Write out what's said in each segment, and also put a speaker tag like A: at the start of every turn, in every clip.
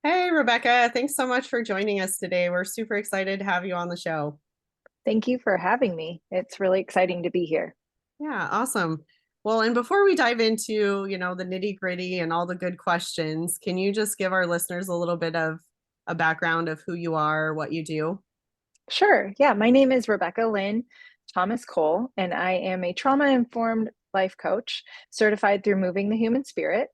A: Hey, Rebecca, thanks so much for joining us today. We're super excited to have you on the show.
B: Thank you for having me. It's really exciting to be here.
A: Yeah, awesome. Well, and before we dive into, the nitty-gritty and all the good questions, can you just give our listeners a little bit of a background of who you are, what you do?
B: Sure. Yeah. My name is Rebecca Lynn Thomas Cole, and I am a trauma informed life coach certified through Moving the Human Spirit.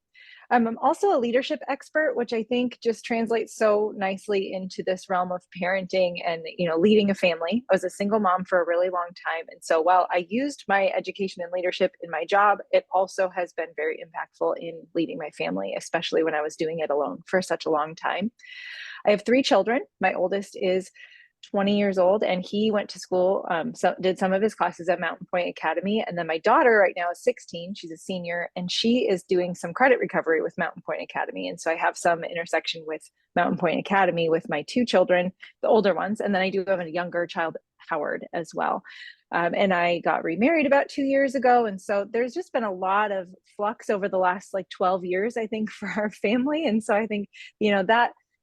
B: I'm also a leadership expert, which I think just translates so nicely into this realm of parenting and leading a family. I was a single mom for a really long time, and so while I used my education and leadership in my job, it also has been very impactful in leading my family, especially when I was doing it alone for such a long time. I have three children. My oldest is 20 years old, and he went to school, did some of his classes at Mountain Point Academy. And then my daughter right now is 16. She's a senior, and she is doing some credit recovery with Mountain Point Academy. And so I have some intersection with Mountain Point Academy with my two children, the older ones. And then I do have a younger child, Howard, as well. And I got remarried about 2 years ago. And so there's just been a lot of flux over the last like 12 years, I think, for our family. And so I think,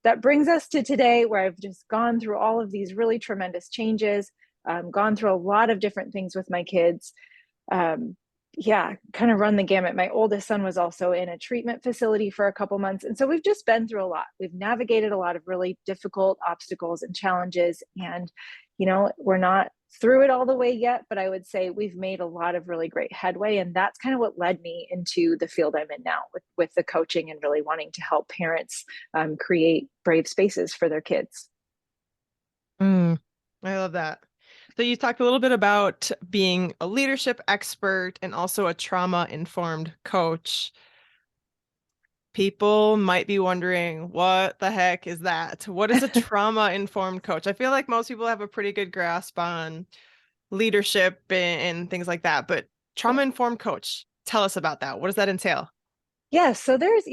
B: that brings us to today, where I've just gone through all of these really tremendous changes, gone through a lot of different things with my kids. Um, yeah, kind of run the gamut. My oldest son was also in a treatment facility for a couple months. And so we've just been through a lot. We've navigated a lot of really difficult obstacles and challenges. And, we're not through it all the way yet, but I would say we've made a lot of really great headway. And that's kind of what led me into the field I'm in now with the coaching and really wanting to help parents create brave spaces for their kids.
C: Mm, I love that. So you talked a little bit about being a leadership expert and also a trauma-informed coach. People might be wondering, what the heck is that? What is a trauma-informed coach? I feel like most people have a pretty good grasp on leadership and things like that, but trauma-informed coach, tell us about that. What does that entail?
B: Yeah, so there's,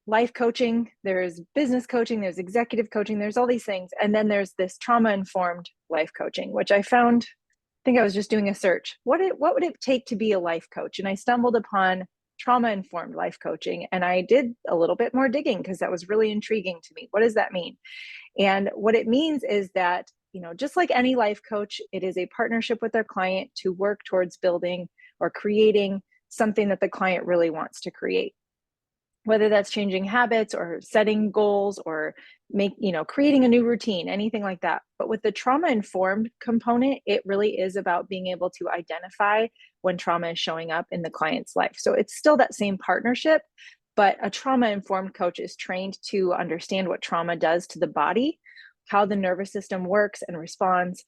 B: life coaching, there's business coaching, there's executive coaching, there's all these things. And then there's this trauma informed life coaching, which I think I was just doing a search. What would it take to be a life coach? And I stumbled upon trauma informed life coaching, and I did a little bit more digging because that was really intriguing to me. What does that mean? And what it means is that, just like any life coach, it is a partnership with their client to work towards building or creating something that the client really wants to create, whether that's changing habits or setting goals or creating a new routine, anything like that. But with the trauma informed component, it really is about being able to identify when trauma is showing up in the client's life. So it's still that same partnership, but a trauma informed coach is trained to understand what trauma does to the body, how the nervous system works and responds,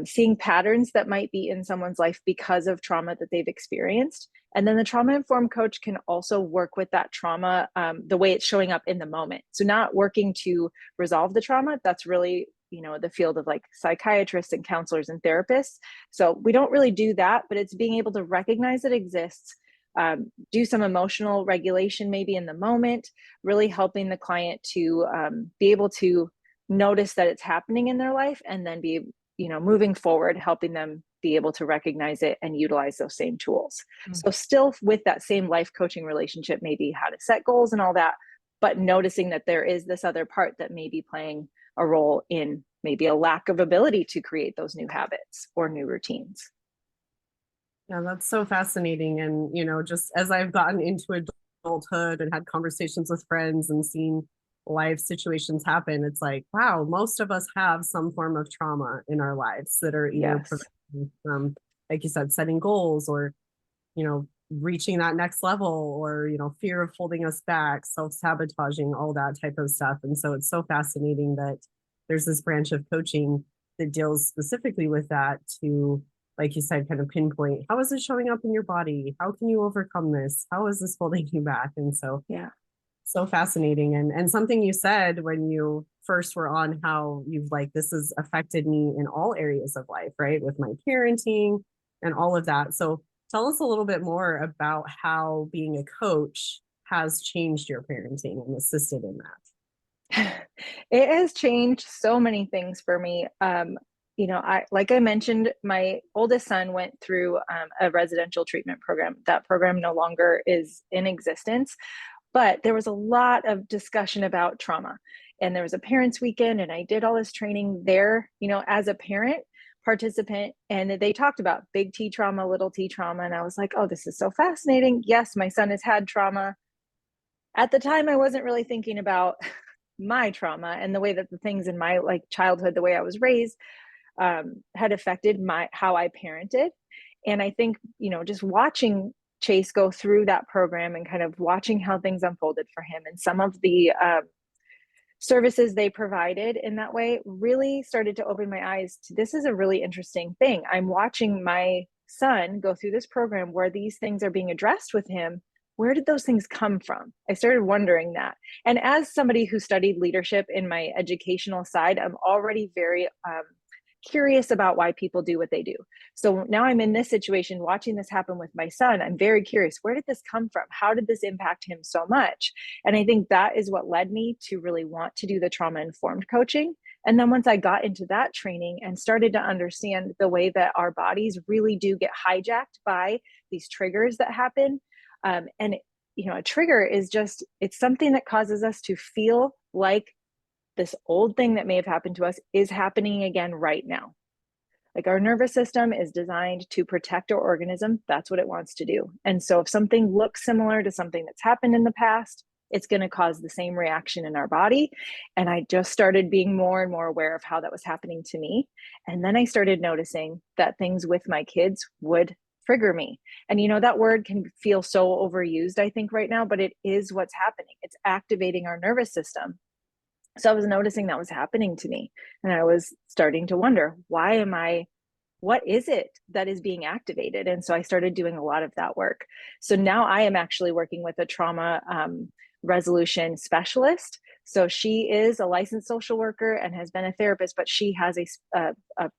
B: seeing patterns that might be in someone's life because of trauma that they've experienced. And then the trauma informed coach can also work with that trauma the way it's showing up in the moment. So, not working to resolve the trauma, that's really, the field of like psychiatrists and counselors and therapists. So, we don't really do that, but it's being able to recognize it exists, do some emotional regulation maybe in the moment, really helping the client to be able to notice that it's happening in their life and then be, moving forward, helping them be able to recognize it and utilize those same tools.
C: Mm.
B: So still with that same life coaching relationship, maybe how to set goals and all that, but noticing that there is this other part that may be playing a role in maybe a lack of ability to create those new habits or new routines.
A: Yeah, that's so fascinating. And, just as I've gotten into adulthood and had conversations with friends and seen life situations happen, it's like, wow, most of us have some form of trauma in our lives that are either
B: Yes.
A: preventing from, like you said, setting goals or, reaching that next level or, fear of holding us back, self-sabotaging, all that type of stuff. And so it's so fascinating that there's this branch of coaching that deals specifically with that to, like you said, kind of pinpoint how is this showing up in your body? How can you overcome this? How is this holding you back? And so
B: Yeah.
A: so fascinating. And something you said when you first were on, how you've like, this has affected me in all areas of life, right? With my parenting and all of that. So tell us a little bit more about how being a coach has changed your parenting and assisted in
B: It has changed so many things for me. I like I mentioned, my oldest son went through a residential treatment program. That program no longer is in existence. But there was a lot of discussion about trauma, and there was a parents weekend, and I did all this training there, as a parent participant, and they talked about big T trauma, little T trauma. And I was like, oh, this is so fascinating. Yes, my son has had trauma. At the time, I wasn't really thinking about my trauma and the way that the things in my childhood, the way I was raised, had affected how I parented. And I think, just watching Chase go through that program and kind of watching how things unfolded for him and some of the services they provided in that way really started to open my eyes to, this is a really interesting thing. I'm watching my son go through this program where these things are being addressed with him. Where did those things come from? I started wondering that. And as somebody who studied leadership in my educational side, I'm already very curious about why people do what they do. So now I'm in this situation, watching this happen with my son. I'm very curious, where did this come from? How did this impact him so much? And I think that is what led me to really want to do the trauma-informed coaching. And then once I got into that training and started to understand the way that our bodies really do get hijacked by these triggers that happen, and a trigger is just, it's something that causes us to feel like this old thing that may have happened to us is happening again right now. Like, our nervous system is designed to protect our organism. That's what it wants to do. And so if something looks similar to something that's happened in the past, it's going to cause the same reaction in our body. And I just started being more and more aware of how that was happening to me. And then I started noticing that things with my kids would trigger me. And that word can feel so overused, I think, right now, but it is what's happening. It's activating our nervous system. So I was noticing that was happening to me, and I was starting to wonder, what is it that is being activated? And so I started doing a lot of that work. So now I am actually working with a trauma resolution specialist. So she is a licensed social worker and has been a therapist, but she has a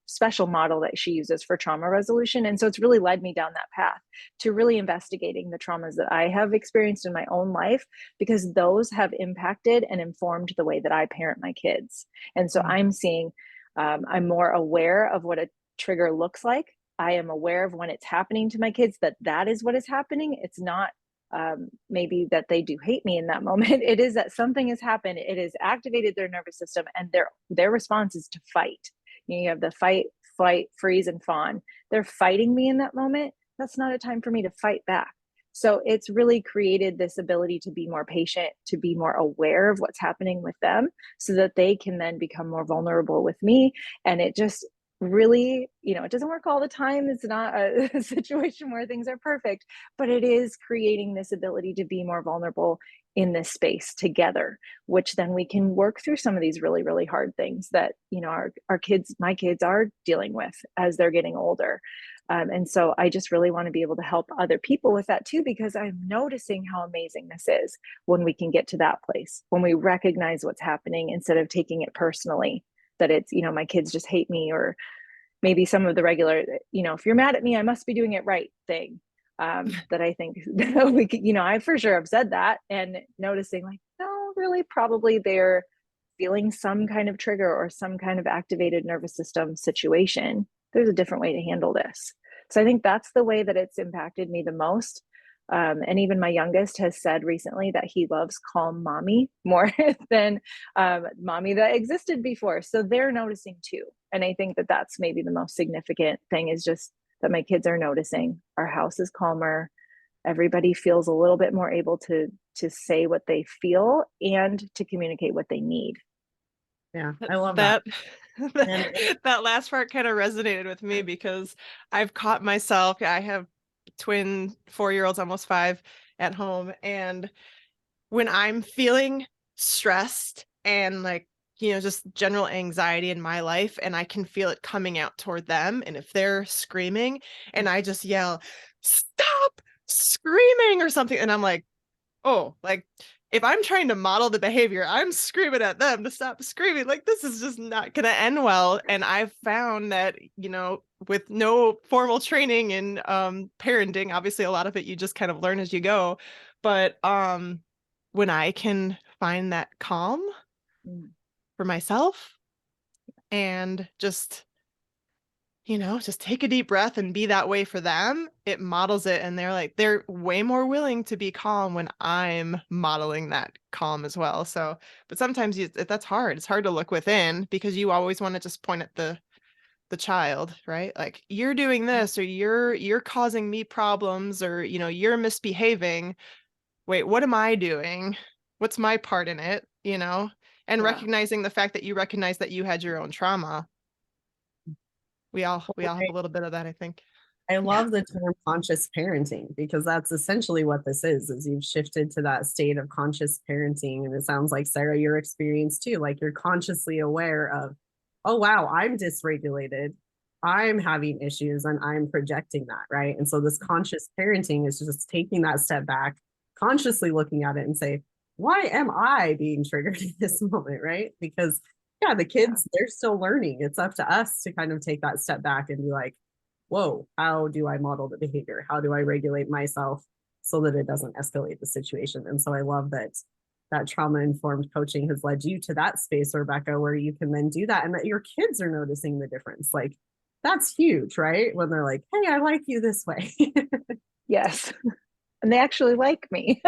B: special model that she uses for trauma resolution. And so it's really led me down that path to really investigating the traumas that I have experienced in my own life, because those have impacted and informed the way that I parent my kids. And so I'm seeing, I'm more aware of what a trigger looks like. I am aware of when it's happening to my kids, that is what is happening. It's not maybe that they do hate me in that moment. It is that something has happened. It has activated their nervous system, and their response is to fight. You have the fight, flight, freeze, and fawn. They're fighting me in that moment. That's not a time for me to fight back. So it's really created this ability to be more patient, to be more aware of what's happening with them, so that they can then become more vulnerable with me. And it just really, it doesn't work all the time. It's not a situation where things are perfect, but it is creating this ability to be more vulnerable in this space together, which then we can work through some of these really, really hard things that, my kids are dealing with as they're getting older. And so I just really want to be able to help other people with that too, because I'm noticing how amazing this is when we can get to that place, when we recognize what's happening instead of taking it personally, that it's, my kids just hate me, or maybe some of the regular, if you're mad at me, I must be doing it right thing. That I think we could, I for sure have said that, and noticing like, no, really, probably they're feeling some kind of trigger or some kind of activated nervous system situation. There's a different way to handle this. So I think that's the way that it's impacted me the most. And even my youngest has said recently that he loves calm mommy more than mommy that existed before. So they're noticing too. And I think that that's maybe the most significant thing, is just that my kids are noticing our house is calmer. Everybody feels a little bit more able to say what they feel and to communicate what they need.
A: Yeah, I love that.
C: That last part kind of resonated with me, because I've caught myself. I have twin 4-year-olds, almost 5 at home. And when I'm feeling stressed and just general anxiety in my life, and I can feel it coming out toward them. And if they're screaming and I just yell, "Stop screaming," or something, and I'm like, oh, if I'm trying to model the behavior, I'm screaming at them to stop screaming. This is just not going to end well. And I've found that, with no formal training in parenting, obviously a lot of it you just kind of learn as you go. But when I can find that calm for myself and just just take a deep breath and be that way for them, it models it. And they're way more willing to be calm when I'm modeling that calm as well. So, but sometimes that's hard. It's hard to look within because you always want to just point at the child, right? Like, you're doing this, or you're causing me problems, or, you're misbehaving. Wait, what am I doing? What's my part in it? And
B: Yeah.
C: recognizing the fact that you recognize that you had your own trauma. We all have a little bit of that, I think.
A: I love the term conscious parenting, because that's essentially what this is you've shifted to that state of conscious parenting. And it sounds like, Sarah, your experience too, like you're consciously aware of, oh, wow, I'm dysregulated. I'm having issues and I'm projecting that, right? And so this conscious parenting is just taking that step back, consciously looking at it and say, why am I being triggered in this moment, right? Because yeah, the kids, they're still learning. It's up to us to kind of take that step back and be like, whoa, how do I model the behavior? How do I regulate myself so that it doesn't escalate the situation? And so I love that trauma-informed coaching has led you to that space, Rebecca, where you can then do that and that your kids are noticing the difference. Like, that's huge, right? When they're like, hey, I like you this way.
B: Yes. And they actually like me.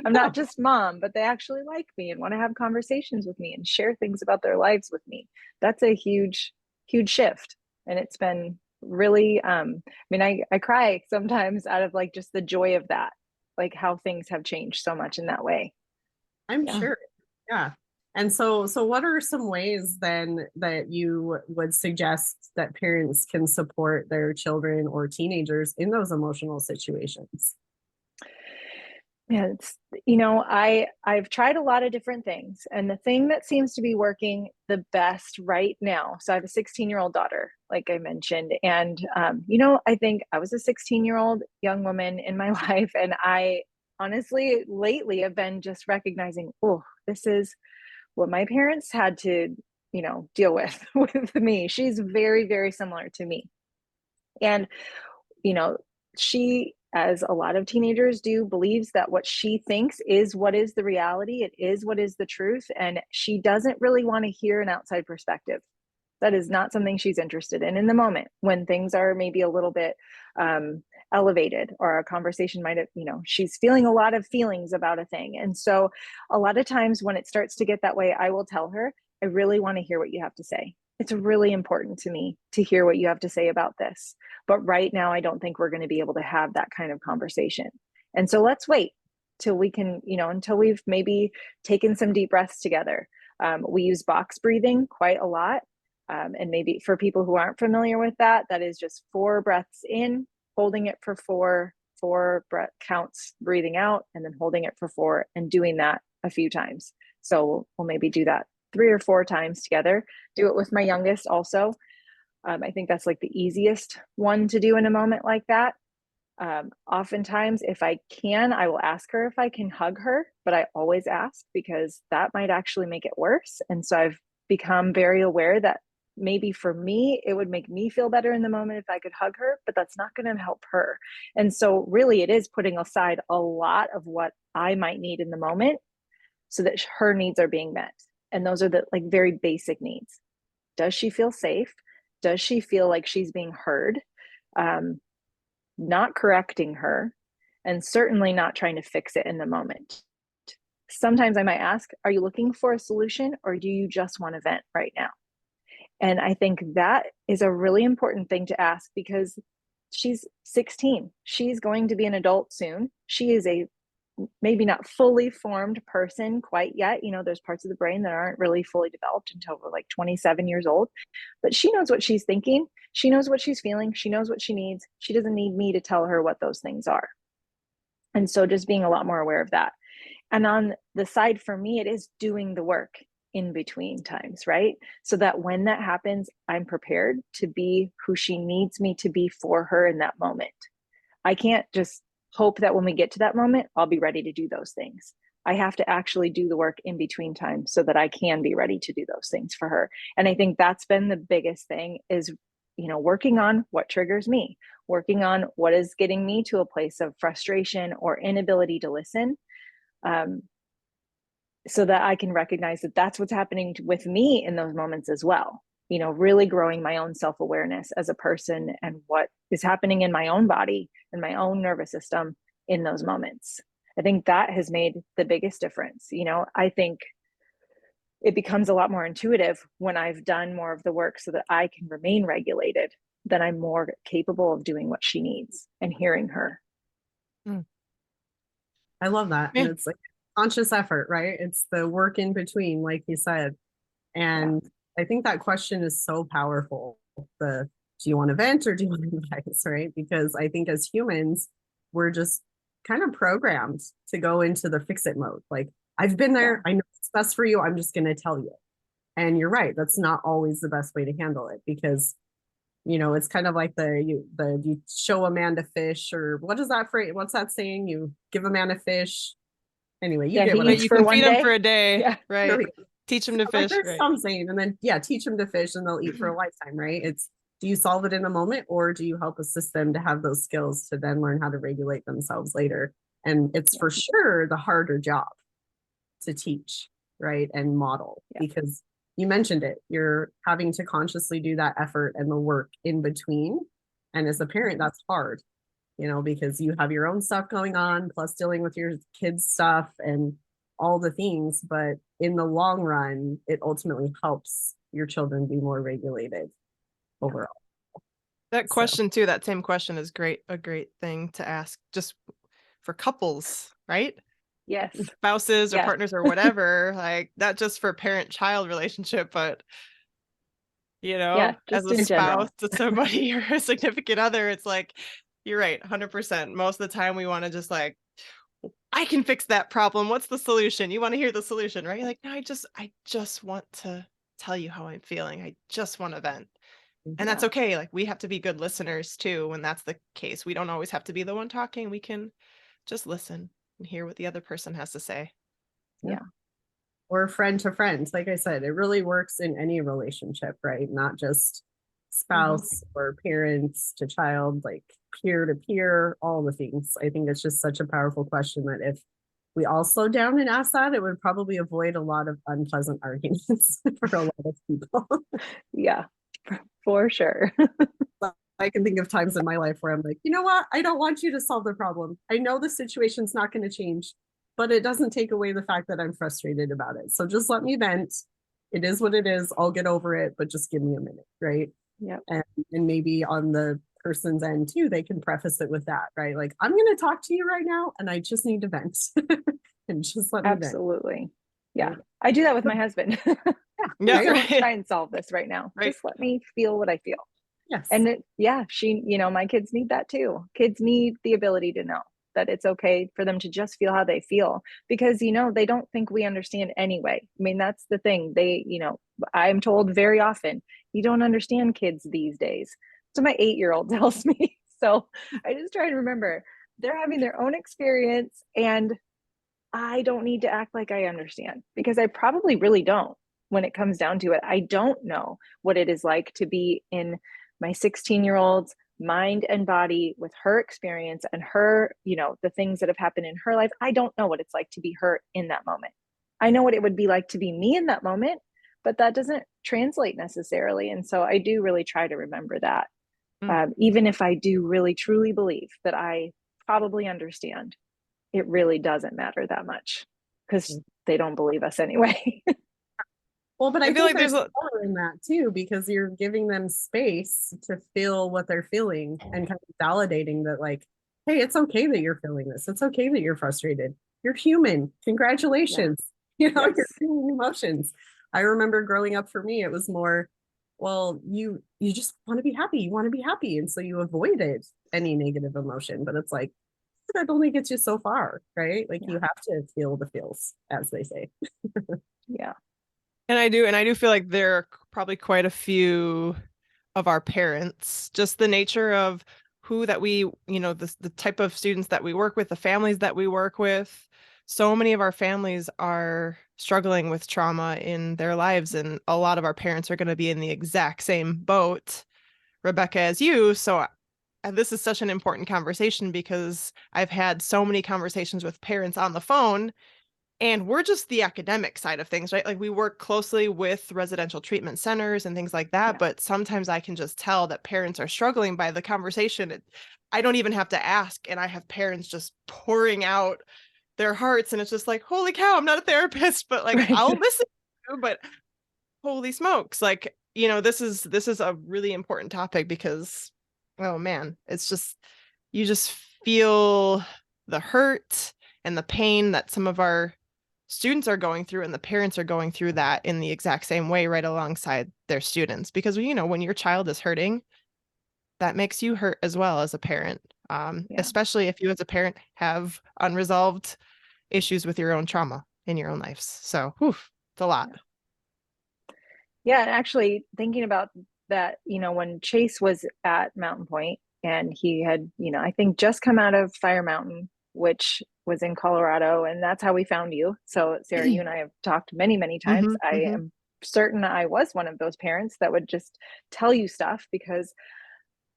B: I'm not just mom, but they actually like me and want to have conversations with me and share things about their lives with me. That's a huge, huge shift. And it's been really, I cry sometimes out of like just the joy of that, like how things have changed so much in that way.
A: I'm sure. Yeah. And so what are some ways then that you would suggest that parents can support their children or teenagers in those emotional situations?
B: Yeah, I've tried a lot of different things, and the thing that seems to be working the best right now. So I have a 16-year-old daughter, like I mentioned, and I think I was a 16-year-old young woman in my life, and I honestly lately have been just recognizing, oh, this is what my parents had to, deal with with me. She's very, very similar to me, and you know, she, as a lot of teenagers do, believes that what she thinks is what is the reality. It is what is the truth. And she doesn't really want to hear an outside perspective. That is not something she's interested in the moment when things are maybe a little bit elevated, or a conversation might have, she's feeling a lot of feelings about a thing. And so a lot of times when it starts to get that way, I will tell her, I really want to hear what you have to say. It's really important to me to hear what you have to say about this. But right now, I don't think we're going to be able to have that kind of conversation. And so let's wait till we can, until we've maybe taken some deep breaths together. We use box breathing quite a lot. And maybe for people who aren't familiar with that, that is just 4 breaths in, holding it for 4 breath counts, breathing out, and then holding it for 4, and doing that a few times. So we'll maybe do that 3 or 4 times together. Do it with my youngest also. I think that's like the easiest one to do in a moment like that. Oftentimes, if I can, I will ask her if I can hug her, but I always ask because that might actually make it worse. And so I've become very aware that maybe for me, it would make me feel better in the moment if I could hug her, but that's not going to help her. And so really it is putting aside a lot of what I might need in the moment so that her needs are being met. And those are the like very basic needs. Does she feel safe? Does she feel like she's being heard? Not correcting her, and certainly not trying to fix it in the moment. Sometimes I might ask, are you looking for a solution, or do you just want to vent right now? And I think that is a really important thing to ask, because she's 16. She's going to be an adult soon. She is a maybe not fully formed person quite yet. There's parts of the brain that aren't really fully developed until we're like 27 years old, but she knows what she's thinking. She knows what she's feeling. She knows what she needs. She doesn't need me to tell her what those things are. And so just being a lot more aware of that. And on the side for me, it is doing the work in between times, right? So that when that happens, I'm prepared to be who she needs me to be for her in that moment. I can't just hope that when we get to that moment, I'll be ready to do those things. I have to actually do the work in between time so that I can be ready to do those things for her. And I think that's been the biggest thing is, working on what triggers me, working on what is getting me to a place of frustration or inability to listen, so that I can recognize that that's what's happening with me in those moments as well. really growing my own self-awareness as a person and what is happening in my own body and my own nervous system in those moments. I think that has made the biggest difference. I think it becomes a lot more intuitive when I've done more of the work so that I can remain regulated, then I'm more capable of doing what she needs and hearing her.
A: I love that.
C: Yeah.
A: And it's like conscious effort, right? It's the work in between, like you said. And I think that question is so powerful. Do you want to vent or do you want advice, right? Because I think as humans, we're just kind of programmed to go into the fix it mode. Like, I've been there. I know what's best for you. I'm just going to tell you. And you're right. That's not always the best way to handle it because, it's kind of like you show a man to fish, or what is that phrase? What's that saying? You give a man a fish. Anyway, you get what
B: eats
C: you
B: for
C: can
B: one
C: feed him
B: day.
C: for a day,
B: Yeah.
C: right? Teach him to fish,
A: there's
C: right?
A: some saying, and then teach them to fish, and they'll eat for a lifetime, right? It's, do you solve it in a moment, or do you help assist them to have those skills to then learn how to regulate themselves later? And it's for sure the harder job to teach, right, and model, because you mentioned it, you're having to consciously do that effort and the work in between. And as a parent, that's hard, because you have your own stuff going on, plus dealing with your kids' stuff and all the things. But in the long run, it ultimately helps your children be more regulated overall.
C: That question too, that same question is a great thing to ask just for couples, right?
B: Yes.
C: Spouses or partners or whatever, like not just for parent-child relationship, but as a spouse to somebody or a significant other, it's like, you're right, 100%. Most of the time we want to just like, I can fix that problem. What's the solution? You want to hear the solution, right? You're like, no, I just want to tell you how I'm feeling. I just want to vent. And that's okay. Like, we have to be good listeners too when that's the case. We don't always have to be the one talking. We can just listen and hear what the other person has to say.
B: Yeah.
A: Or friend to friend. Like I said, it really works in any relationship, right? Not just spouse or parents to child, like peer to peer, all the things. I think it's just such a powerful question that if we all slow down and ask that, it would probably avoid a lot of unpleasant arguments for a lot of people.
B: Yeah, for sure.
A: I can think of times in my life where I'm like, you know what? I don't want you to solve the problem. I know the situation's not going to change, but it doesn't take away the fact that I'm frustrated about it. So just let me vent. It is what it is. I'll get over it, but just give me a minute, right?
B: Yeah.
A: And maybe on the person's end too, they can preface it with that, right? Like, I'm going to talk to you right now and I just need to vent. And just let me vent.
B: Absolutely. Yeah. I do that with my husband.
C: Yeah.
B: Let's try and solve this right now. Just let me feel what I feel.
A: Yes.
B: And my kids need that too. Kids need the ability to know that it's okay for them to just feel how they feel, because, they don't think we understand anyway. I mean, that's the thing. I'm told very often, you don't understand kids these days. So my 8-year-old tells me. So I just try to remember they're having their own experience, and I don't need to act like I understand, because I probably really don't. When it comes down to it, I don't know what it is like to be in my 16-year-old's mind and body with her experience and her, the things that have happened in her life. I don't know what it's like to be her in that moment. I know what it would be like to be me in that moment, but that doesn't translate necessarily. And so I do really try to remember that. Even if I do really truly believe that I probably understand, it really doesn't matter that much, because they don't believe us anyway.
A: Well, but I feel like there's power in that too, because you're giving them space to feel what they're feeling and kind of validating that, like, hey, it's okay that you're feeling this. It's okay that you're frustrated. You're human. Congratulations. You're feeling emotions. I remember growing up, for me, it was more, well, you just want to be happy. You want to be happy. And so you avoided any negative emotion. But it's like, that only gets you so far, right? Like, you have to feel the feels, as they say.
B: Yeah.
C: And I do feel like there are probably quite a few of our parents, just the nature of who that we, the type of students that we work with, the families that we work with. So many of our families are struggling with trauma in their lives, and a lot of our parents are going to be in the exact same boat, Rebecca, as you. So this is such an important conversation, because I've had so many conversations with parents on the phone, And we're just the academic side of things, right? Like we work closely with residential treatment centers and things like that.
B: Yeah.
C: But sometimes I can just tell that parents are struggling by the conversation. I don't even have to ask. And I have parents just pouring out their hearts. And it's just like, holy cow, I'm not a therapist, but like
B: Right.
C: I'll listen to you, but holy smokes. Like, this is a really important topic because, oh man, it's just, you just feel the hurt and the pain that some of our students are going through, and the parents are going through that in the exact same way right alongside their students, because when your child is hurting, that makes you hurt as well as a parent,
B: Yeah.
C: especially if you as a parent have unresolved issues with your own trauma in your own lives. So it's a lot.
B: Yeah, and actually thinking about that, when Chase was at Mountain Point and he had, I think just come out of Fire Mountain, which was in Colorado, and that's how we found you. So Sarah, you and I have talked many, many times. I am certain I was one of those parents that would just tell you stuff because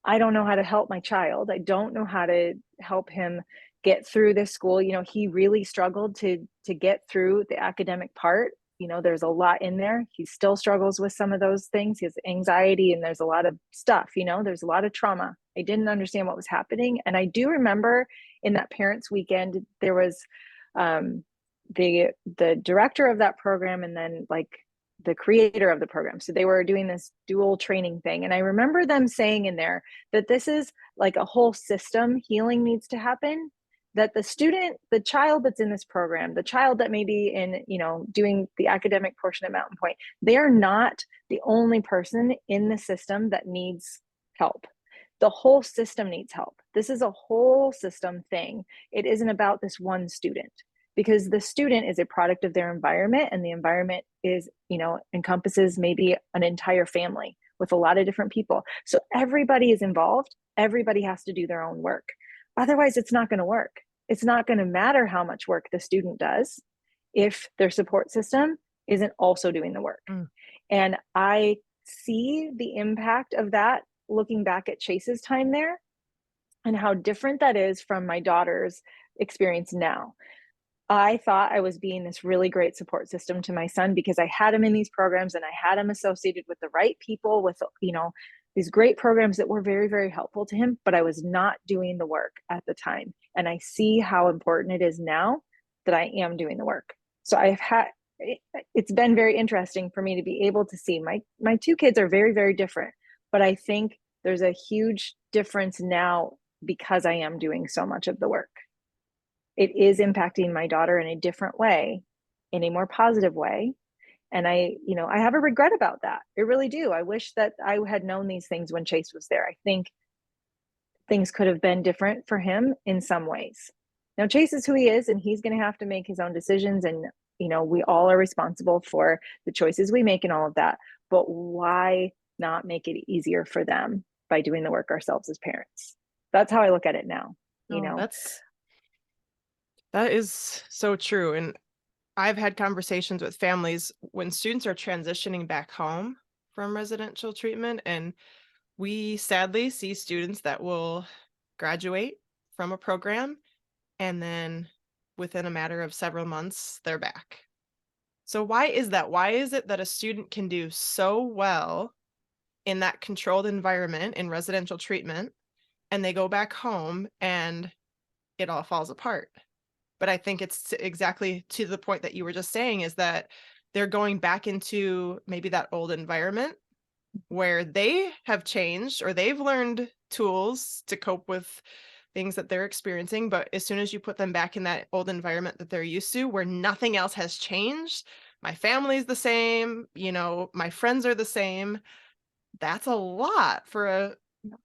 B: I don't know how to help my child. I don't know how to help him get through this school. He really struggled to get through the academic part. There's a lot in there. He still struggles with some of those things. He has anxiety and there's a lot of stuff, there's a lot of trauma. I didn't understand what was happening. And I do remember in that parents weekend, there was the director of that program and then like the creator of the program. So they were doing this dual training thing. And I remember them saying in there that this is like a whole system healing needs to happen, that the child that's in this program, the child that may be in, doing the academic portion at Mountain Point, they are not the only person in the system that needs help. The whole system needs help. This is a whole system thing. It isn't about this one student, because the student is a product of their environment, and the environment is, encompasses maybe an entire family with a lot of different people. So everybody is involved. Everybody has to do their own work. Otherwise, it's not going to work. It's not going to matter how much work the student does if their support system isn't also doing the work. And I see the impact of that looking back at Chase's time there and how different that is from my daughter's experience now. I thought I was being this really great support system to my son because I had him in these programs and I had him associated with the right people, with, these great programs that were very, very helpful to him, but I was not doing the work at the time. And I see how important it is now that I am doing the work. So it's been very interesting for me to be able to see my two kids are very, very different, but I think there's a huge difference now because I am doing so much of the work. It is impacting my daughter in a different way, in a more positive way. And I have a regret about that. I really do. I wish that I had known these things when Chase was there. I think things could have been different for him in some ways. Now, Chase is who he is, and he's going to have to make his own decisions. And, we all are responsible for the choices we make and all of that. But why not make it easier for them by doing the work ourselves as parents? That's how I look at it now.
C: That is so true. And I've had conversations with families when students are transitioning back home from residential treatment, and we sadly see students that will graduate from a program and then within a matter of several months, they're back. So why is that? Why is it that a student can do so well in that controlled environment in residential treatment and they go back home and it all falls apart? But I think it's exactly to the point that you were just saying, is that they're going back into maybe that old environment where they have changed or they've learned tools to cope with things that they're experiencing. But as soon as you put them back in that old environment that they're used to, where nothing else has changed, my family's the same, my friends are the same. That's a lot for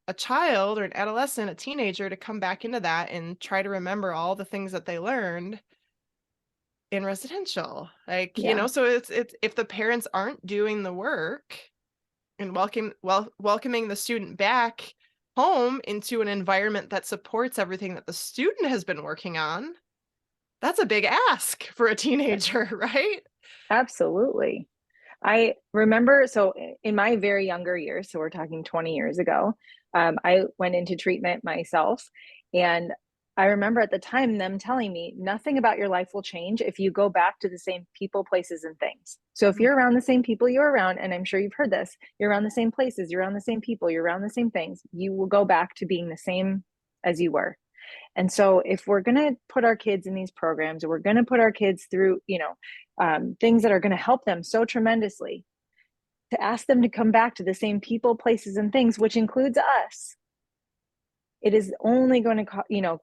C: a child or an adolescent, a teenager, to come back into that and try to remember all the things that they learned in residential. So it's if the parents aren't doing the work and welcoming the student back home into an environment that supports everything that the student has been working on, that's a big ask for a teenager, right?
B: Absolutely. I remember, so in my very younger years, so we're talking 20 years ago, I went into treatment myself, and I remember at the time them telling me nothing about your life will change if you go back to the same people, places, and things. So if you're around the same people you're around, and I'm sure you've heard this, you're around the same places, you're around the same people, you're around the same things, you will go back to being the same as you were. And so if we're going to put our kids in these programs, or we're going to put our kids through, things that are going to help them so tremendously, to ask them to come back to the same people, places, and things, which includes us, it is only going to,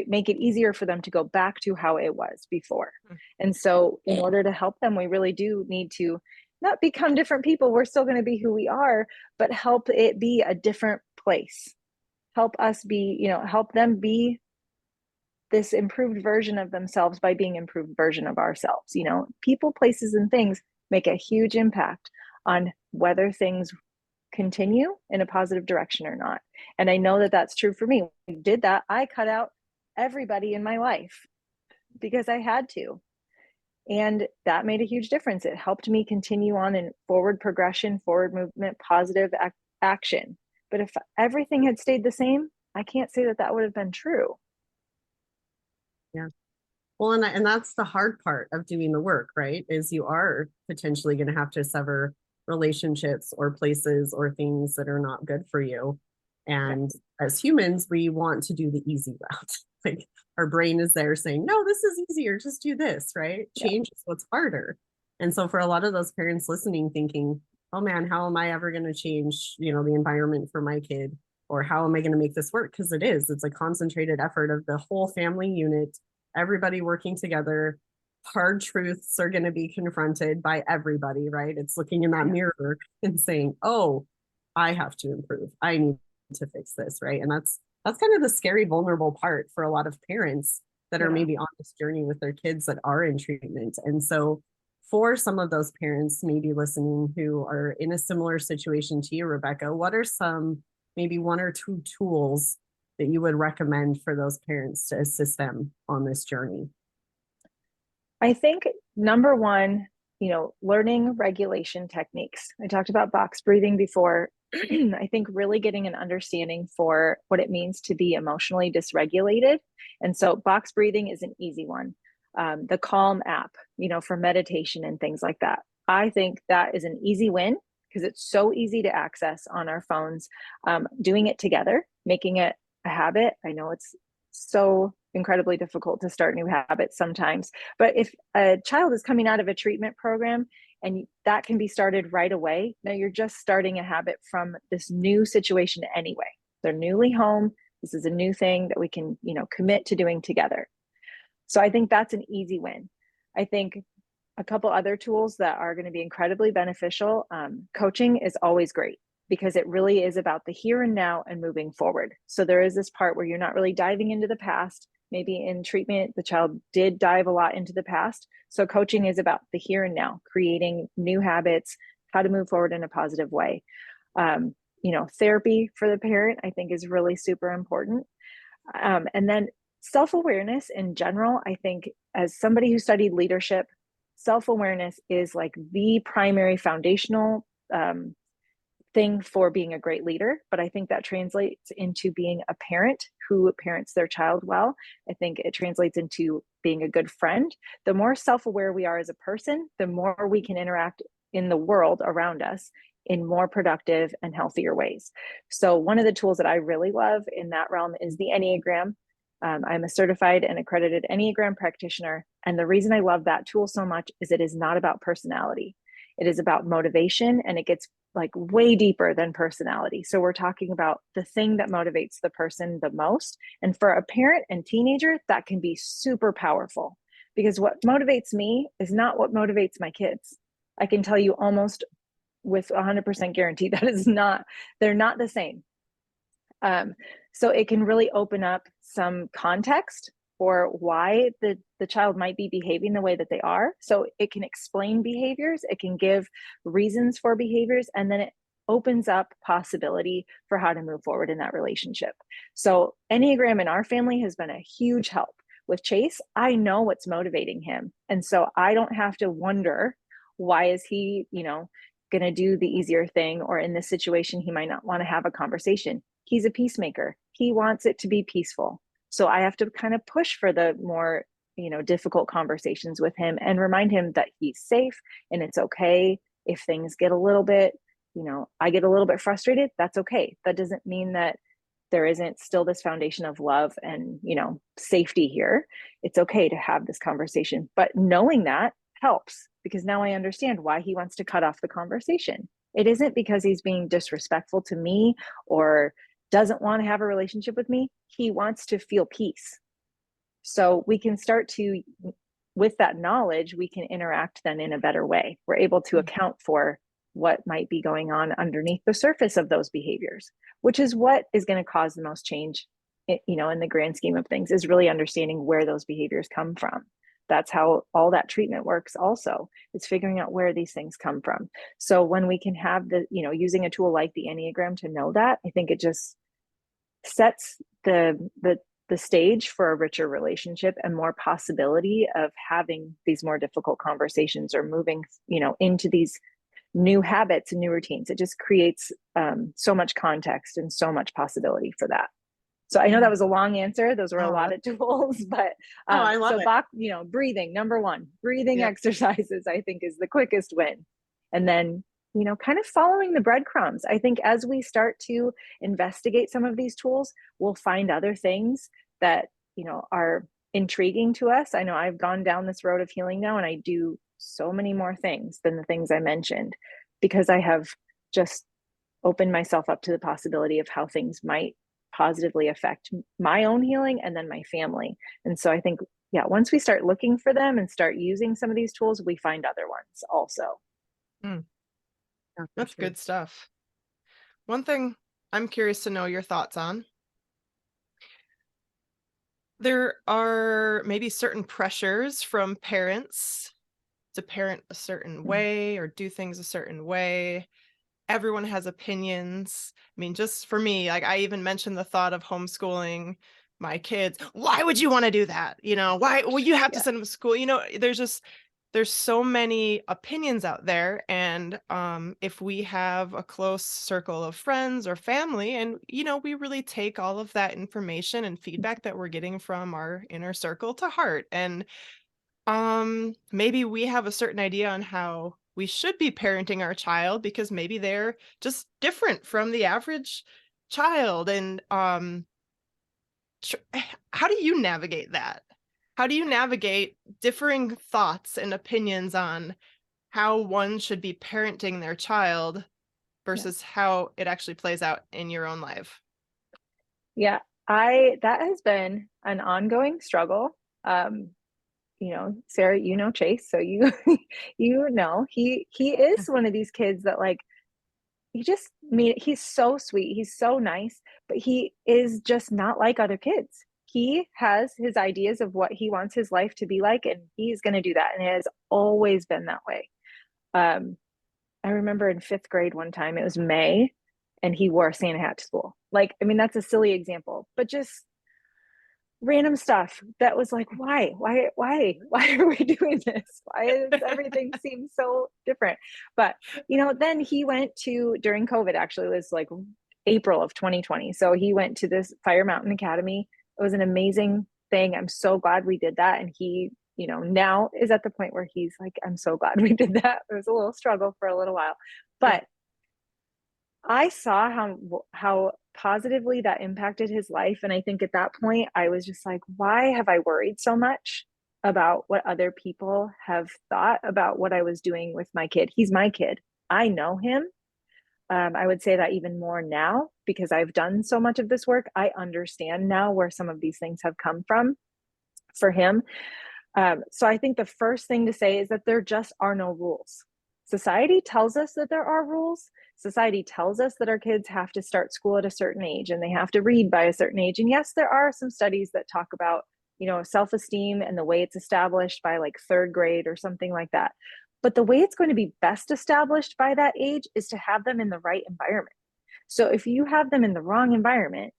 B: make it easier for them to go back to how it was before. And so in order to help them, we really do need to not become different people. We're still going to be who we are, but help it be a different place. Help us be, help them be this improved version of themselves by being improved version of ourselves. People, places, and things make a huge impact on whether things continue in a positive direction or not. And I know that that's true for me. When I did that, I cut out everybody in my life because I had to. And that made a huge difference. It helped me continue on in forward progression, forward movement, positive action. But if everything had stayed the same, I can't say that that would have been true.
A: Yeah. Well, and that's the hard part of doing the work, right? Is you are potentially going to have to sever relationships or places or things that are not good for you. And as humans, we want to do the easy route. Like our brain is there saying, no, this is easier, just do this, right? Change is what's harder. And so for a lot of those parents listening, thinking, oh man, how am I ever going to change, the environment for my kid? Or how am I going to make this work? Because it's a concentrated effort of the whole family unit, everybody working together. Hard truths are going to be confronted by everybody, right? It's looking in that mirror and saying, oh, I have to improve. I need to fix this, right? And that's kind of the scary, vulnerable part for a lot of parents that are maybe on this journey with their kids that are in treatment. And so for some of those parents maybe listening who are in a similar situation to you, Rebecca, what are some maybe one or two tools that you would recommend for those parents to assist them on this journey?
B: I think number one, learning regulation techniques. I talked about box breathing before. I think really getting an understanding for what it means to be emotionally dysregulated. And so box breathing is an easy one. The Calm app, for meditation and things like that. I think that is an easy win because it's so easy to access on our phones. Doing it together, making it a habit. I know it's so incredibly difficult to start new habits sometimes, but if a child is coming out of a treatment program and that can be started right away, now you're just starting a habit from this new situation anyway. They're newly home. This is a new thing that we can, commit to doing together. So I think that's an easy win. I think a couple other tools that are going to be incredibly beneficial. Coaching is always great because it really is about the here and now and moving forward. So there is this part where you're not really diving into the past. Maybe in treatment, the child did dive a lot into the past. So coaching is about the here and now, creating new habits, how to move forward in a positive way. Therapy for the parent, I think, is really super important. And then self-awareness in general, I think as somebody who studied leadership, self-awareness is like the primary foundational thing for being a great leader. But I think that translates into being a parent who parents their child well. I think it translates into being a good friend. The more self-aware we are as a person, the more we can interact in the world around us in more productive and healthier ways. So one of the tools that I really love in that realm is the Enneagram. I'm a certified and accredited Enneagram practitioner. And the reason I love that tool so much is it is not about personality. It is about motivation, and it gets like way deeper than personality. So we're talking about the thing that motivates the person the most. And for a parent and teenager, that can be super powerful because what motivates me is not what motivates my kids. I can tell you almost with 100% guarantee they're not the same. So it can really open up some context for why the child might be behaving the way that they are. So it can explain behaviors, it can give reasons for behaviors, and then it opens up possibility for how to move forward in that relationship. So Enneagram in our family has been a huge help. With Chase, I know what's motivating him. And so I don't have to wonder, why is he, going to do the easier thing, or in this situation, he might not want to have a conversation. He's a peacemaker. He wants it to be peaceful. So I have to kind of push for the more, difficult conversations with him and remind him that he's safe and it's okay if things get a little bit, I get a little bit frustrated. That's okay. That doesn't mean that there isn't still this foundation of love and, safety here. It's okay to have this conversation, but knowing that helps because now I understand why he wants to cut off the conversation. It isn't because he's being disrespectful to me or doesn't want to have a relationship with me. He wants to feel peace. So we can start to, with that knowledge, we can interact then in a better way. We're able to account for what might be going on underneath the surface of those behaviors, which is what is going to cause the most change, in the grand scheme of things, is really understanding where those behaviors come from. That's how all that treatment works also, is figuring out where these things come from. So when we can have using a tool like the Enneagram to know that, I think it just sets the stage for a richer relationship and more possibility of having these more difficult conversations or moving, into these new habits and new routines. It just creates so much context and so much possibility for that. So I know that was a long answer. Those were a lot of tools, but
A: I love
B: it. Breathing, number one, breathing exercises, I think is the quickest win. And then, kind of following the breadcrumbs. I think as we start to investigate some of these tools, we'll find other things that, are intriguing to us. I know I've gone down this road of healing now, and I do so many more things than the things I mentioned because I have just opened myself up to the possibility of how things might positively affect my own healing and then my family. And so I think, once we start looking for them and start using some of these tools, we find other ones also.
C: That's good stuff. One thing I'm curious to know your thoughts on. There are maybe certain pressures from parents to parent a certain way or do things a certain way. Everyone has opinions. I mean, just for me, like I even mentioned the thought of homeschooling my kids. Why would you want to do that? Why? Well, you have to send them to school. There's so many opinions out there. And if we have a close circle of friends or family, and, we really take all of that information and feedback that we're getting from our inner circle to heart. And maybe we have a certain idea on how we should be parenting our child because maybe they're just different from the average child. And how do you navigate that? How do you navigate differing thoughts and opinions on how one should be parenting their child versus how it actually plays out in your own life?
B: Yeah, that has been an ongoing struggle. Sarah, Chase, so he is one of these kids that he's so sweet, he's so nice, but he is just not like other kids. He has his ideas of what he wants his life to be like, and he's going to do that, and it has always been that way. I remember in 5th grade one time, it was May, and he wore a Santa hat to school. That's a silly example, but just random stuff that was like, why are we doing this? Why does everything seem so different? But then he went to, during COVID, actually, it was like April of 2020, so he went to this Fire Mountain Academy. It was an amazing thing. I'm so glad we did that. And he now is at the point where he's like, I'm so glad we did that. It was a little struggle for a little while, but I saw how positively that impacted his life. And I think at that point, I was just like, why have I worried so much about what other people have thought about what I was doing with my kid? He's my kid. I know him. I would say that even more now because I've done so much of this work. I understand now where some of these things have come from for him. So I think the first thing to say is that there just are no rules. Society tells us that there are rules. Society tells us that our kids have to start school at a certain age and they have to read by a certain age. And yes, there are some studies that talk about, self-esteem and the way it's established by like 3rd grade or something like that. But the way it's going to be best established by that age is to have them in the right environment. So if you have them in the wrong environment,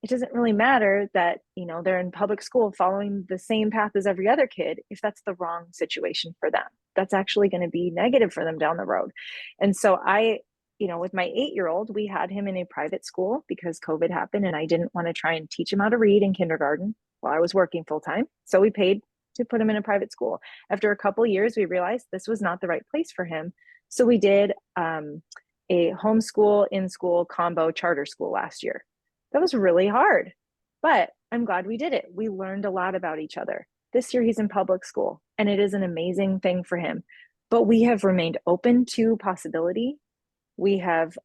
B: it doesn't really matter that, they're in public school following the same path as every other kid if that's the wrong situation for them. That's actually going to be negative for them down the road. And so I with my 8-year-old, we had him in a private school because COVID happened and I didn't want to try and teach him how to read in kindergarten while I was working full time. So we paid to put him in a private school. After a couple years, we realized this was not the right place for him. So we did a homeschool, in-school combo charter school last year. That was really hard, but I'm glad we did it. We learned a lot about each other. This year he's in public school and it is an amazing thing for him. But we have remained open to possibility. We have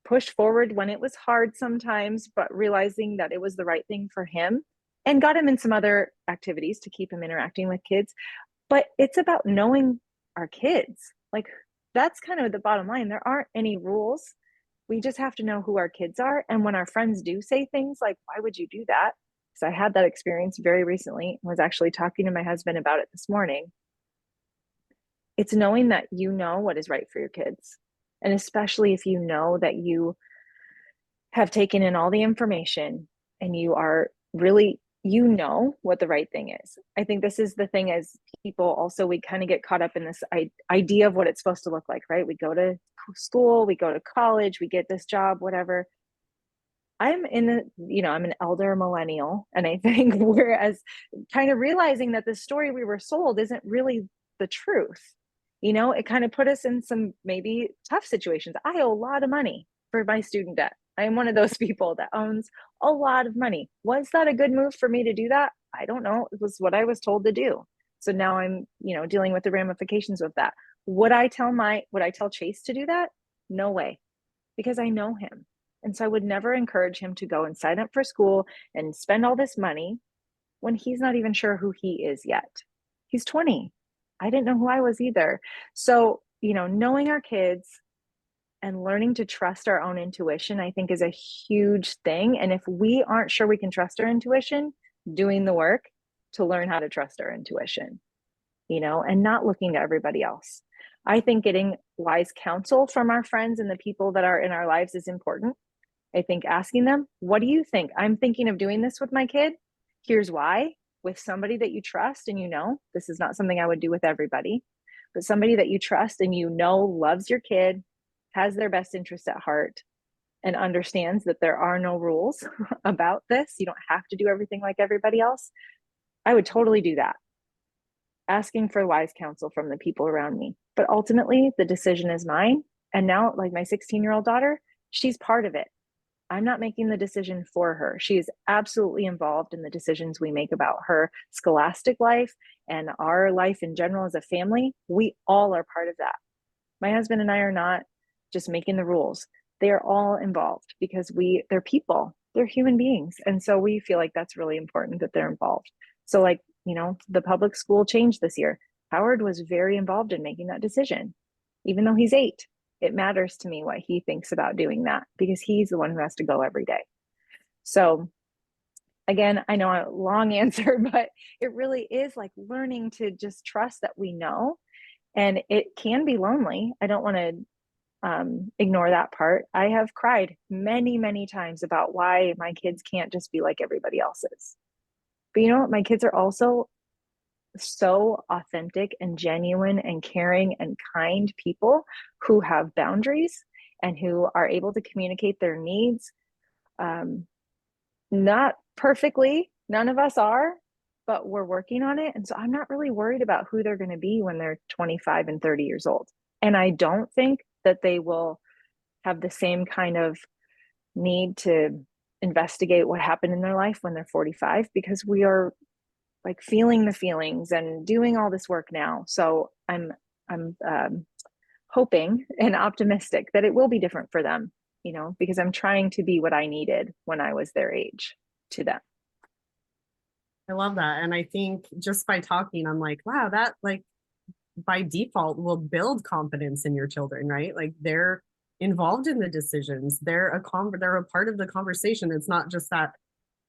B: pushed forward when it was hard sometimes, but realizing that it was the right thing for him, and got him in some other activities to keep him interacting with kids. But it's about knowing our kids. Like, that's kind of the bottom line. There aren't any rules. We just have to know who our kids are. And when our friends do say things like, why would you do that? Because I had that experience very recently, was actually talking to my husband about it this morning. It's knowing that you know what is right for your kids. And especially if you know that you have taken in all the information and you are really, what the right thing is. I think this is the thing, as people also, we kind of get caught up in this idea of what it's supposed to look like, right? We go to school, we go to college, we get this job, whatever. I'm an elder millennial. And I think we're as kind of realizing that the story we were sold isn't really the truth. It kind of put us in some maybe tough situations. I owe a lot of money for my student debt. I am one of those people that owns a lot of money. Was that a good move for me to do that? I don't know. It was what I was told to do. So now I'm, dealing with the ramifications of that. Would I tell Chase to do that? No way, because I know him. And so I would never encourage him to go and sign up for school and spend all this money when he's not even sure who he is yet. He's 20. I didn't know who I was either. So, knowing our kids and learning to trust our own intuition, I think, is a huge thing. And if we aren't sure we can trust our intuition, doing the work to learn how to trust our intuition, and not looking to everybody else. I think getting wise counsel from our friends and the people that are in our lives is important. I think asking them, what do you think? I'm thinking of doing this with my kid. Here's why. With somebody that you trust and this is not something I would do with everybody, but somebody that you trust and loves your kid, has their best interest at heart, and understands that there are no rules about this. You don't have to do everything like everybody else. I would totally do that. Asking for wise counsel from the people around me. But ultimately, the decision is mine. And now, like my 16-year-old daughter, she's part of it. I'm not making the decision for her. She is absolutely involved in the decisions we make about her scholastic life and our life in general as a family. We all are part of that. My husband and I are not just making the rules. They are all involved because they're people, they're human beings. And so we feel like that's really important that they're involved. So the public school change this year, Howard was very involved in making that decision. Even though he's 8, it matters to me what he thinks about doing that because he's the one who has to go every day. So again, I know a long answer, but it really is like learning to just trust that we know. And it can be lonely. I don't want to ignore that part. I have cried many, many times about why my kids can't just be like everybody else's. But my kids are also so authentic and genuine and caring and kind people who have boundaries and who are able to communicate their needs. Not perfectly, none of us are, but we're working on it. And so I'm not really worried about who they're going to be when they're 25 and 30 years old. And I don't think that they will have the same kind of need to investigate what happened in their life when they're 45, because we are like feeling the feelings and doing all this work now. So I'm hoping and optimistic that it will be different for them, because I'm trying to be what I needed when I was their age to them.
A: I love that. And I think just by talking, I'm like, wow, that by default will build confidence in your children, right? Like they're involved in the decisions. They're a part of the conversation. It's not just that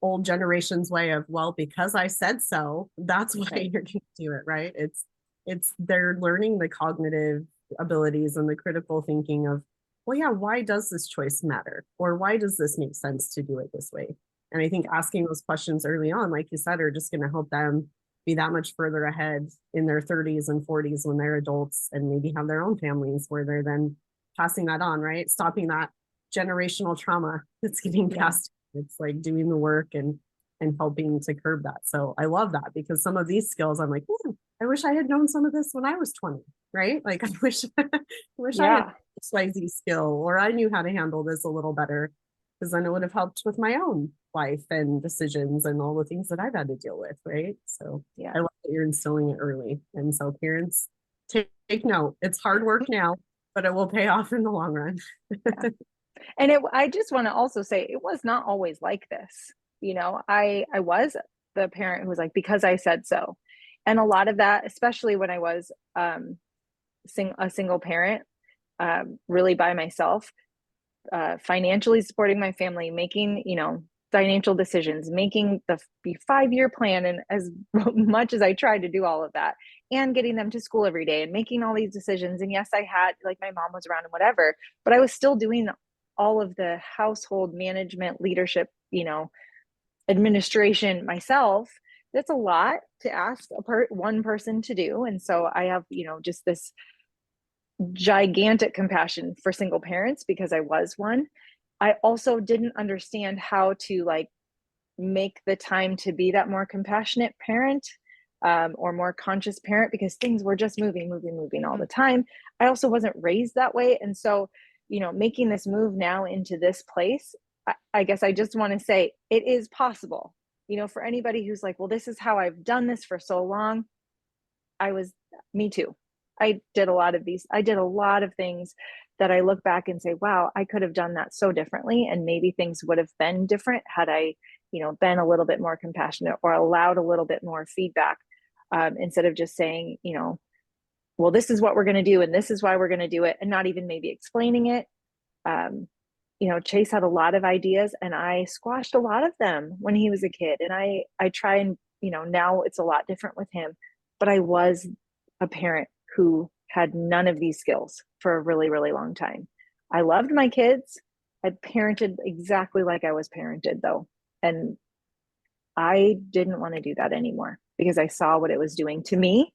A: old generation's way of, well, because I said so, that's why you're going to do it, right? It's they're learning the cognitive abilities and the critical thinking of, well, yeah, why does this choice matter? Or why does this make sense to do it this way? And I think asking those questions early on, like you said, are just going to help them be that much further ahead in their 30s and 40s when they're adults and maybe have their own families where they're then passing that on, right? Stopping that generational trauma that's getting passed. It's like doing the work and helping to curb that. So I love that, because some of these skills I'm like, I wish I had known some of this when I was 20, right? Like I wish I had XYZ skill, or I knew how to handle this a little better, because then it would have helped with my own life and decisions and all the things that I've had to deal with, right? So I love that you're instilling it early. And so parents, take note. It's hard work now, but it will pay off in the long run.
B: And I just want to also say, it was not always like this. You know, I was the parent who was like, because I said so. And a lot of that, especially when I was a single parent, really by myself, financially supporting my family, making, you know, financial decisions, making the 5-year plan. And as much as I tried to do all of that, and getting them to school every day and making all these decisions. And yes, I had, like, my mom was around and whatever, but I was still doing all of the household management, leadership, you know, administration myself. That's a lot to ask one person to do. And so I have, you know, just this gigantic compassion for single parents, because I was one. I also didn't understand how to like make the time to be that more compassionate parent, or more conscious parent, because things were just moving all the time. I also wasn't raised that way. And so, you know, making this move now into this place, I guess I just want to say it is possible, you know, for anybody who's like, well, this is how I've done this for so long. Me too. I did a lot of things that I look back and say, wow, I could have done that so differently. And maybe things would have been different had I, you know, been a little bit more compassionate, or allowed a little bit more feedback, instead of just saying, you know, well, this is what we're going to do, and this is why we're going to do it, and not even maybe explaining it. You know, Chase had a lot of ideas, and I squashed a lot of them when he was a kid. And I try and, you know, now it's a lot different with him, but I was a parent who had none of these skills for a really, really long time. I loved my kids. I parented exactly like I was parented, though. And I didn't want to do that anymore, because I saw what it was doing to me.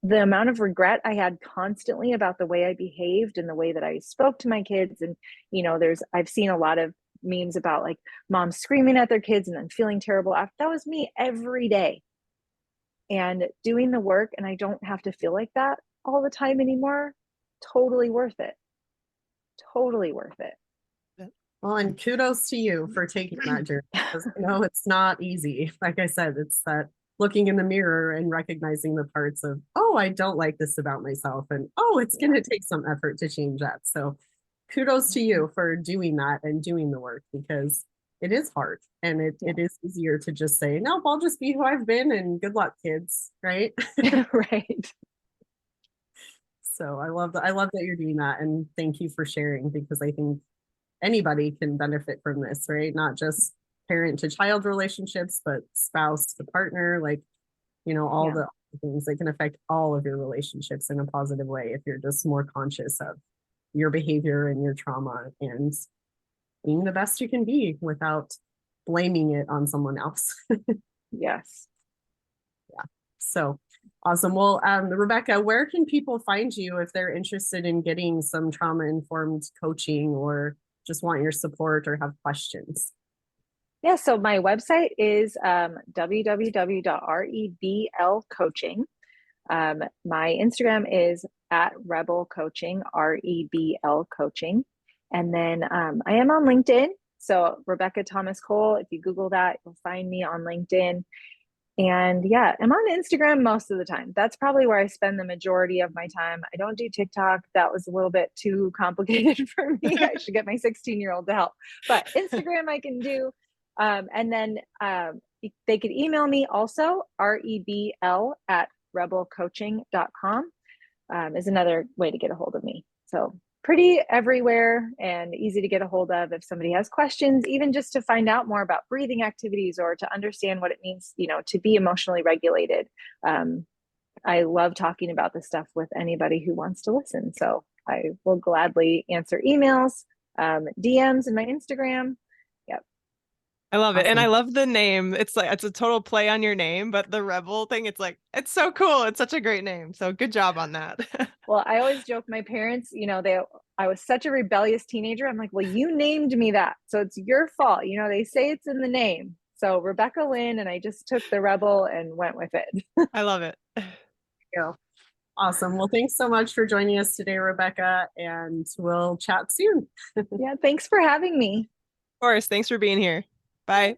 B: The amount of regret I had constantly about the way I behaved and the way that I spoke to my kids. And, you know, I've seen a lot of memes about like moms screaming at their kids and then feeling terrible after. That was me every day. And doing the work, and I don't have to feel like that all the time anymore. Totally worth it. Totally worth it.
A: Well, and kudos to you for taking that journey, because I know it's not easy. Like I said, it's that looking in the mirror and recognizing the parts of, oh, I don't like this about myself, and oh, it's going to take some effort to change that. So kudos to you for doing that and doing the work, because it is hard, and it is easier to just say, nope, I'll just be who I've been, and good luck, kids, right?
B: Right.
A: So I love that you're doing that, and thank you for sharing, because I think anybody can benefit from this, right? Not just parent to child relationships, but spouse to partner, like, you know, all the things that can affect all of your relationships in a positive way if you're just more conscious of your behavior and your trauma, and being the best you can be without blaming it on someone else.
B: Yes.
A: Yeah. So awesome. Well, Rebecca, where can people find you if they're interested in getting some trauma-informed coaching, or just want your support or have questions?
B: Yeah, so my website is www.RebL Coaching. My Instagram is at RebL Coaching, RebL Coaching. And then I am on LinkedIn. So Rebecca Thomas Cole, if you Google that, you'll find me on LinkedIn. And yeah, I'm on Instagram most of the time. That's probably where I spend the majority of my time. I don't do TikTok. That was a little bit too complicated for me. I should get my 16-year-old to help. But Instagram I can do. And then they could email me also, rebl@rebelcoaching.com is another way to get a hold of me. So pretty everywhere and easy to get a hold of if somebody has questions, even just to find out more about breathing activities or to understand what it means, you know, to be emotionally regulated. I love talking about this stuff with anybody who wants to listen. So I will gladly answer emails, DMs in my Instagram. Yep.
C: I love it. And I
A: Awesome.
C: love the name. It's like, it's a total play on your name, but the RebL thing, it's like, it's so cool. It's such a great name. So good job on that.
B: Well, I always joke, my parents, you know, I was such a rebellious teenager. I'm like, well, you named me that, so it's your fault. You know, they say it's in the name. So Rebecca Lynn, and I just took the RebL and went with it.
C: I love it.
A: Yeah. Awesome. Well, thanks so much for joining us today, Rebecca, and we'll chat soon.
B: Yeah, thanks for having me.
C: Of course. Thanks for being here. Bye.